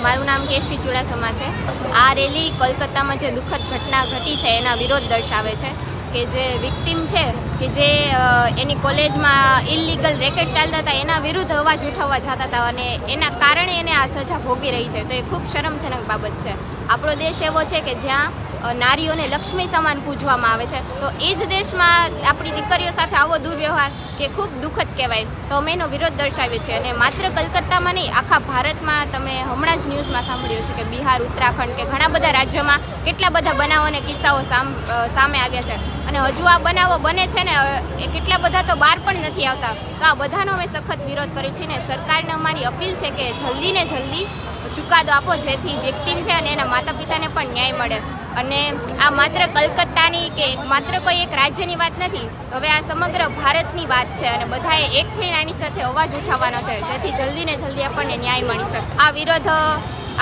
મારું નામ કેશવી ચુડાસમા છે। આ રેલી કોલકાતામાં જે દુઃખદ ઘટના ઘટી છે એના વિરોધ દર્શાવે છે કે જે વિક્ટિમ છે કે જે એની કોલેજમાં ઇલીગલ રેકેટ ચાલતા હતા એના વિરુદ્ધ અવાજ ઉઠાવવા જતા હતા અને એના કારણે એને આ સજા ભોગવી રહી છે। તો એ ખૂબ શરમજનક બાબત છે। આપણો દેશ એવો છે કે જ્યાં નારીઓને લક્ષ્મી સમાન પૂજવામાં આવે છે, તો એ જ દેશમાં આપણી દીકરીઓ સાથે આવો દુર્વ્યવહાર કે ખૂબ દુઃખદ કહેવાય। તો અમે એનો વિરોધ દર્શાવ્યો છે અને માત્ર કલકત્તામાં નહીં, આખા ભારતમાં તમે હમણાં જ ન્યૂઝમાં સાંભળ્યું છે કે બિહાર, ઉત્તરાખંડ કે ઘણા બધા રાજ્યોમાં કેટલા બધા બનાવો અને કિસ્સાઓ સામે આવ્યા છે અને હજુ આ બનાવો બને છે ને એ કેટલા બધા તો બહાર પણ નથી આવતા। તો આ બધાનો અમે સખત વિરોધ કરીએ છીએ ને સરકારને અમારી અપીલ છે કે જલ્દી ને જલ્દી ચુકાદો આપો જેથી વિક્ટિમ છે અને એના માતા પિતાને પણ ન્યાય મળે। અને આ માત્ર કલકત્તાની કે માત્ર કોઈ એક રાજ્યની વાત નથી, હવે આ સમગ્ર ભારતની વાત છે અને બધાએ એક થઈને આની સાથે અવાજ ઉઠાવવાનો છે જેથી જલ્દી ને જલ્દી આપણને ન્યાય મળી શકે। આ વિરોધ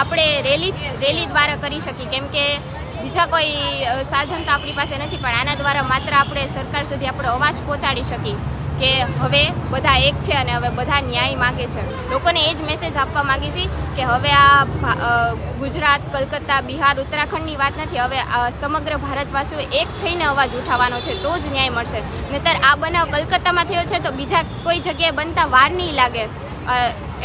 આપણે રેલી દ્વારા કરી શકીએ કેમ કે બીજા કોઈ સાધન તો આપણી પાસે નથી, પણ આના દ્વારા માત્ર આપણે સરકાર સુધી આપણો અવાજ પહોંચાડી શકીએ કે હવે બધા એક છે અને હવે બધા ન્યાય માગે છે। લોકોને એ જ મેસેજ આપવા માગી છે કે હવે આ ગુજરાત, કલકત્તા, બિહાર, ઉત્તરાખંડની વાત નથી, હવે સમગ્ર ભારતવાસીઓ એક થઈને અવાજ ઉઠાવવાનો છે તો જ ન્યાય મળશે। નહીંતર આ બનાવ કલકત્તામાં થયો છે તો બીજા કોઈ જગ્યાએ બનતા વાર નહીં લાગે।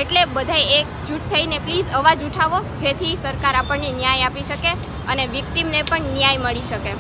એટલે બધાએ એકજૂટ થઈને પ્લીઝ અવાજ ઉઠાવો જેથી સરકાર આપણને ન્યાય આપી શકે અને વિક્ટિમને પણ ન્યાય મળી શકે।